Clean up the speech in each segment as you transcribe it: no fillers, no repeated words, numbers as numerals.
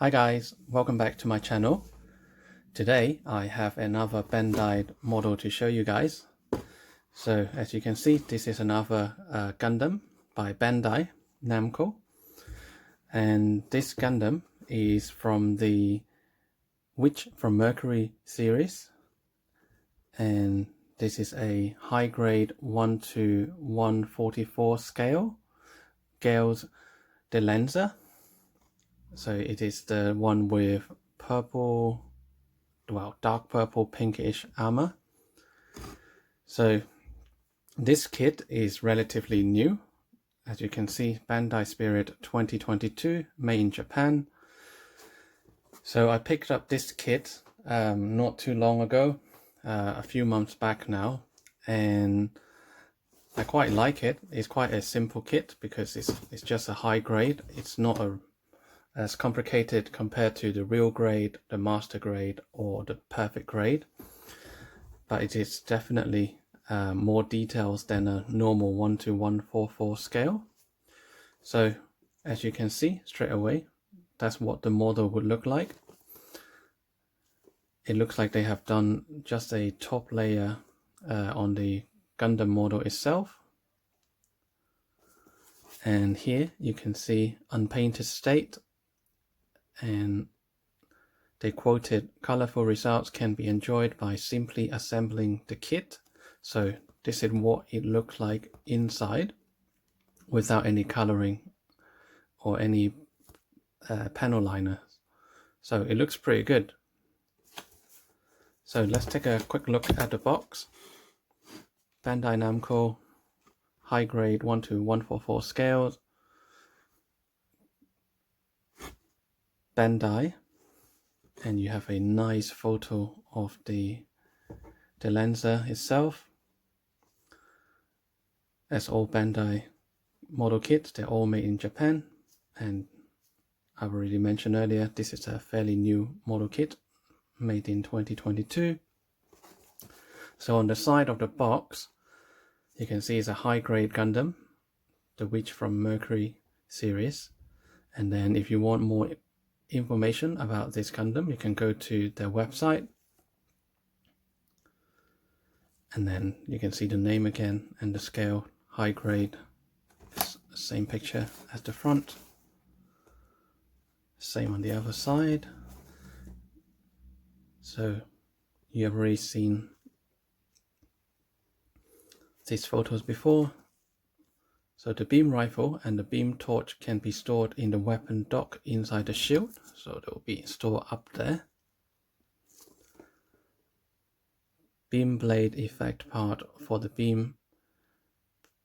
Hi guys, welcome back to my channel. Today I have another Bandai model to show you guys. So as you can see, this is another Gundam by Bandai Namco, and this Gundam is from the Witch from Mercury series, and this is a high grade 1:144 scale Guel's Dilanza. So it is the one with purple, well, dark purple pinkish armor. So this kit is relatively new. As you can see, Bandai Spirit 2022, made in Japan. So I picked up this kit not too long ago, a few months back now, and I quite like it. It's quite a simple kit because it's just a high grade. It's not as complicated compared to the real grade, the master grade, or the perfect grade, but it is definitely more details than a normal 1:144 scale. So as you can see straight away, that's what the model would look like. It looks like they have done just a top layer on the Gundam model itself, and here you can see unpainted state, and they quoted, "Colorful results can be enjoyed by simply assembling the kit." So this is what it looks like inside without any coloring or any panel liners. So it looks pretty good. So let's take a quick look at the box. Bandai Namco, high grade 1:144 scales. Bandai, and you have a nice photo of the Dilanza itself. As all Bandai model kits, they're all made in Japan, and I've already mentioned earlier, this is a fairly new model kit made in 2022. So on the side of the box, you can see it's a high grade Gundam, the Witch from Mercury series. And then if you want more information about this Gundam, you can go to their website, and then you can see the name again and the scale, high grade, same picture as the front, same on the other side. So you have already seen these photos before. So the beam rifle and the beam torch can be stored in the weapon dock inside the shield, so they will be stored up there. Beam blade effect part for the beam,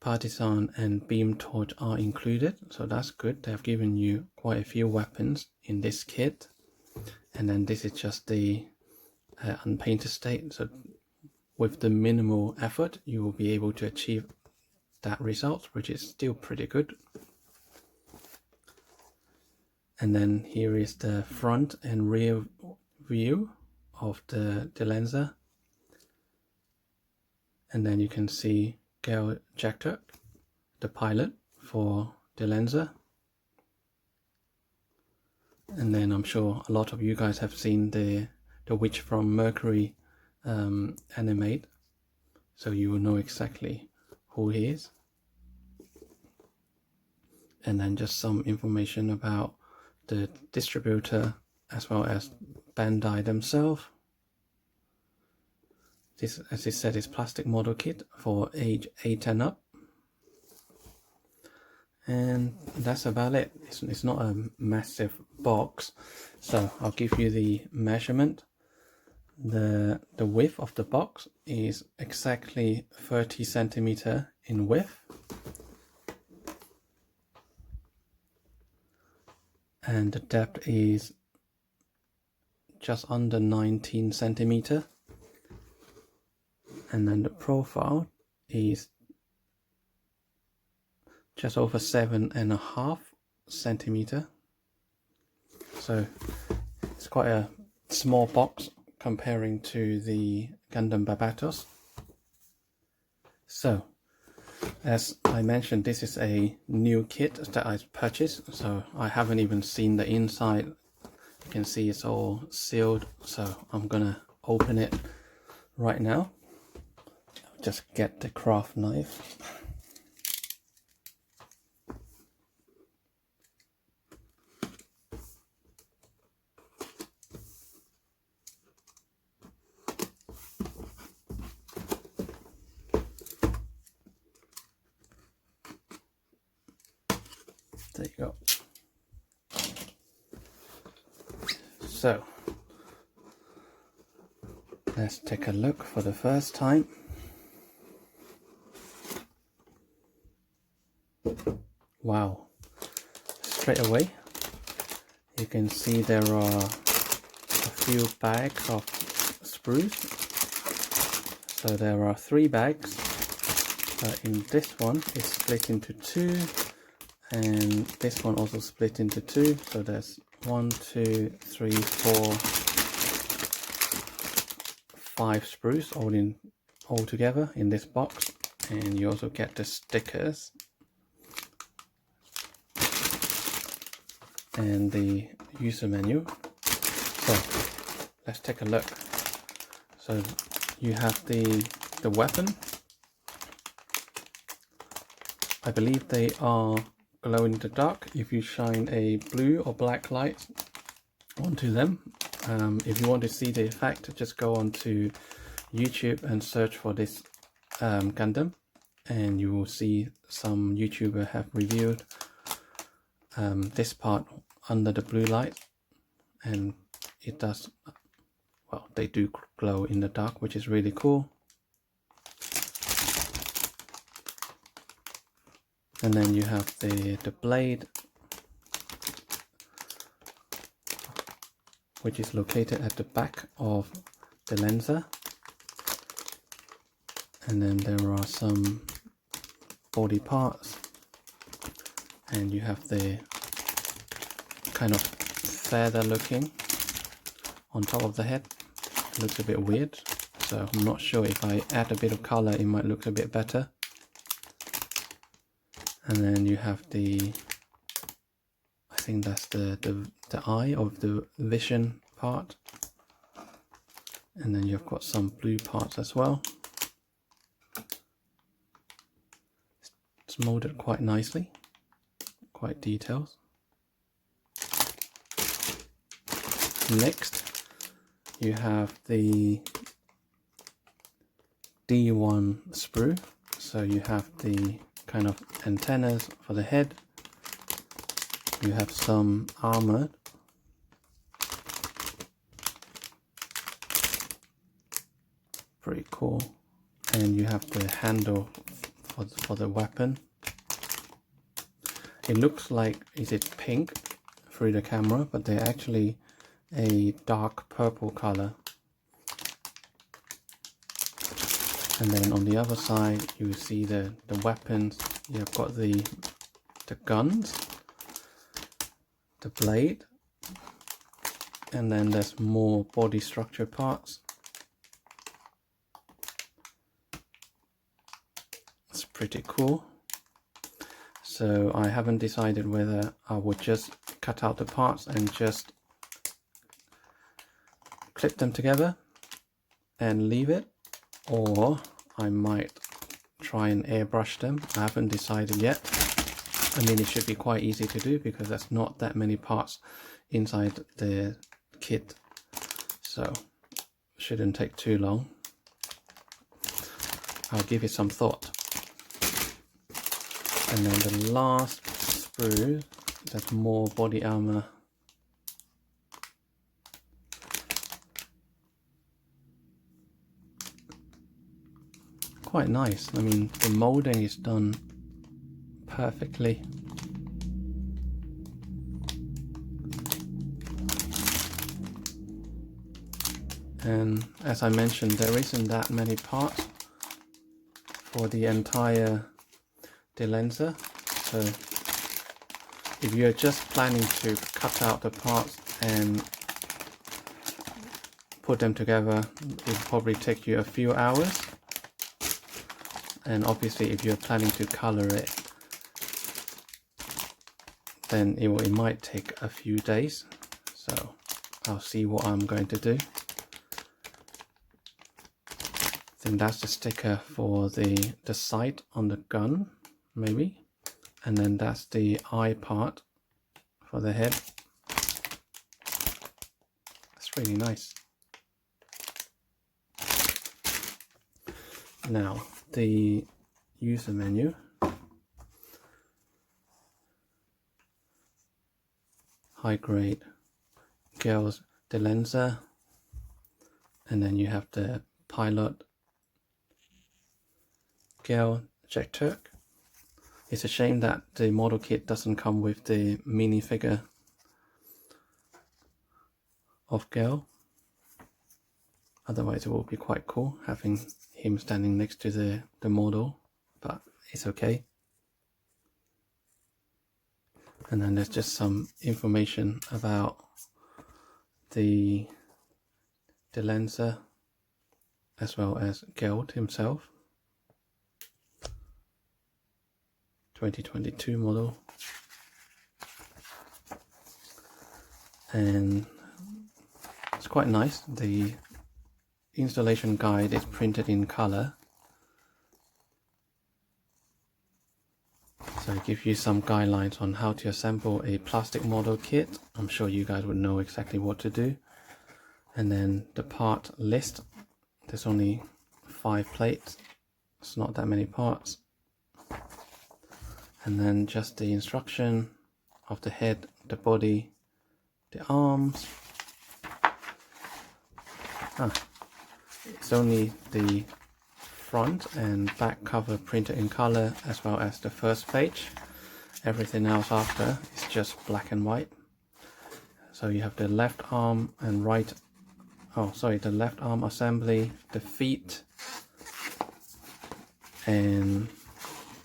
partizan and beam torch are included, so that's good. They have given you quite a few weapons in this kit. And then this is just the unpainted state, so with the minimal effort you will be able to achieve that result, which is still pretty good. And then here is the front and rear view of the Dilanza, and then you can see Guel, the pilot for Dilanza. And then I'm sure a lot of you guys have seen the Witch from Mercury animate, so you will know exactly who he is. And then just some information about the distributor as well as Bandai themselves. This, as I said, is plastic model kit for age 8 and up. And that's about it. It's not a massive box, so I'll give you the measurement. The width of the box is exactly 30 centimeter in width, and the depth is just under 19 centimeter, and then the profile is just over 7.5 centimeter. So it's quite a small box comparing to the Gundam Barbatos. So as I mentioned, this is a new kit that I purchased, so I haven't even seen the inside You can see it's all sealed, so I'm gonna open it right now. Just get the craft knife. There you go. So let's take a look for the first time. Wow, straight away you can see there are a few bags of sprues. So there are 3 bags, but in this one it's split into 2, and this one also split into 2. So there's 1, 2, 3, 4, 5 sprues all together in this box, and you also get the stickers and the user menu. So let's take a look. So you have the weapon. I believe they are glow in the dark if you shine a blue or black light onto them. If you want to see the effect, just go on to YouTube and search for this Gundam, and you will see some YouTuber have reviewed this part under the blue light, and it does, well, they do glow in the dark, which is really cool. And then you have the blade, which is located at the back of Dilanza. And then there are some body parts, and you have the kind of feather looking on top of the head. It looks a bit weird, so I'm not sure. If I add a bit of color, it might look a bit better. And then you have the, I think that's the eye of the vision part. And then you've got some blue parts as well. It's molded quite nicely, quite detailed. Next, you have the D1 sprue. So you have the kind of antennas for the head. You have some armor. Pretty cool. And you have the handle for the weapon. It looks like, is it pink through the camera, but they're actually a dark purple color. And then on the other side, you see the weapons. You've got the guns, the blade, and then there's more body structure parts. It's pretty cool. So I haven't decided whether I would just cut out the parts and just clip them together and leave it, or I might try and airbrush them. I haven't decided yet. I mean, it should be quite easy to do because there's not that many parts inside the kit, so shouldn't take too long. I'll give it some thought. And then the last sprue, there's more body armor. Quite nice. I mean, the molding is done perfectly. And as I mentioned, there isn't that many parts for the entire Dilanza. So if you're just planning to cut out the parts and put them together, it will probably take you a few hours. And obviously if you're planning to color it, then it might take a few days. So I'll see what I'm going to do. I think that's the sticker for the sight on the gun, maybe. And then that's the eye part for the head. That's really nice. Now, the user menu. High grade Guel's Dilanza, and then you have the pilot Guel Jekturk. It's a shame that the model kit doesn't come with the minifigure of Guel. Otherwise it will be quite cool having him standing next to the model, but it's okay. And then there's just some information about the Dilanza as well as Guel himself. 2022 model. And it's quite nice. The installation guide is printed in color. So it gives you some guidelines on how to assemble a plastic model kit. I'm sure you guys would know exactly what to do. And then the part list. There's only 5 plates. It's not that many parts. And then just the instruction of the head, the body, the arms. It's only the front and back cover printed in color, as well as the first page. Everything else after is just black and white. So you have the left arm and right, the left arm assembly, the feet, and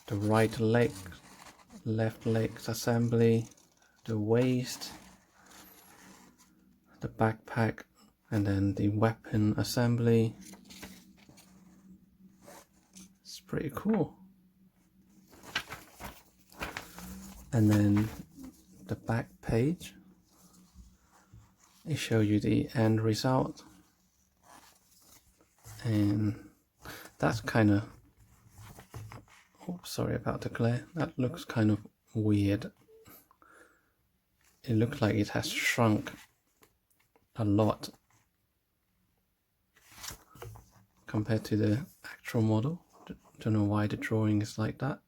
the right leg, left leg's assembly, the waist, the backpack, and then the weapon assembly. It's pretty cool. And then the back page, it shows you the end result. And that's kind of, sorry about the glare, that looks kind of weird. It looks like it has shrunk a lot compared to the actual model. Don't know why the drawing is like that.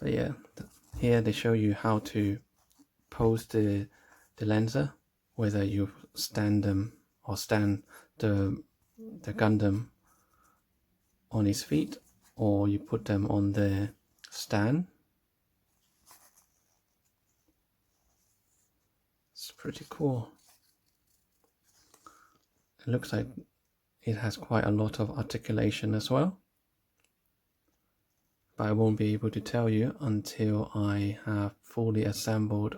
But yeah, here they show you how to pose the Dilanza, whether you stand them or stand the Gundam on his feet, or you put them on the stand. It's pretty cool. It looks like it has quite a lot of articulation as well, but I won't be able to tell you until I have fully assembled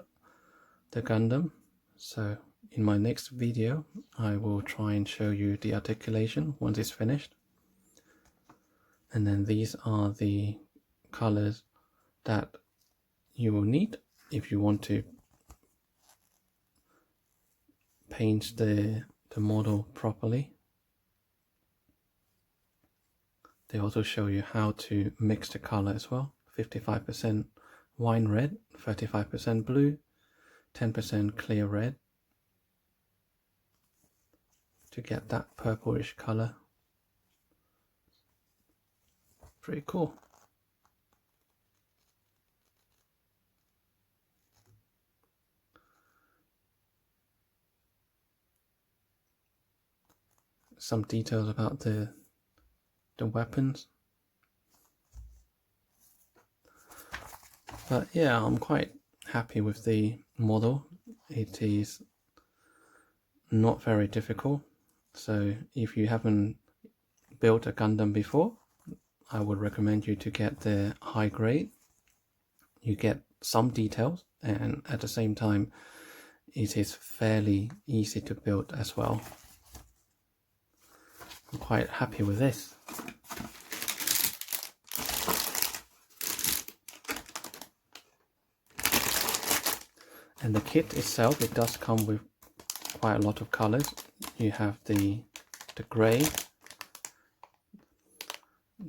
the Gundam. So in my next video I will try and show you the articulation once it's finished. And then these are the colors that you will need if you want to paint the model properly. They also show you how to mix the color as well. 55% wine red, 35% blue, 10% clear red to get that purplish color. Pretty cool. Some details about the weapons. But yeah, I'm quite happy with the model. It is not very difficult. So if you haven't built a Gundam before, I would recommend you to get the high grade. You get some details, and at the same time it is fairly easy to build as well. I'm quite happy with this. And the kit itself, it does come with quite a lot of colors. You have the gray,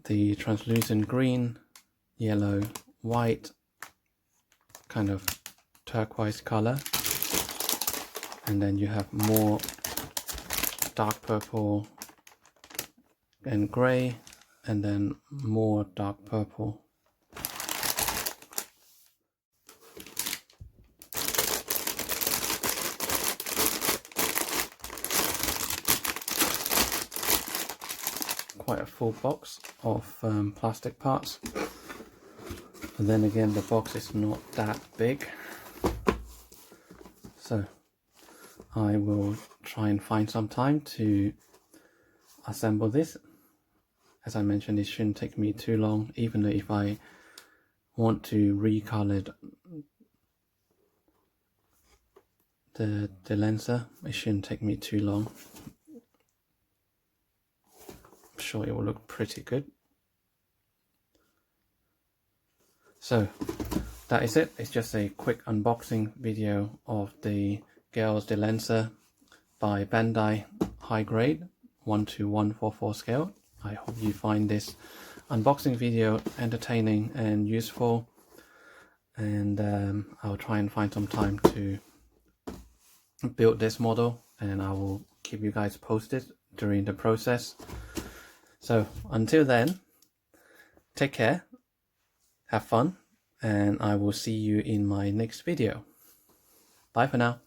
the translucent green, yellow, white, kind of turquoise color, and then you have more dark purple and gray, and then more dark purple. Quite a full box of plastic parts. And then again, the box is not that big, so I will try and find some time to assemble this. As I mentioned, it shouldn't take me too long, even though if I want to recolor the Dilanza, it shouldn't take me too long. I'm sure it will look pretty good. So that is it. It's just a quick unboxing video of the Guel's Dilanza by Bandai, high grade 1:144 scale. I hope you find this unboxing video entertaining and useful, and I'll try and find some time to build this model, and I will keep you guys posted during the process. So until then, take care, have fun, and I will see you in my next video. Bye for now.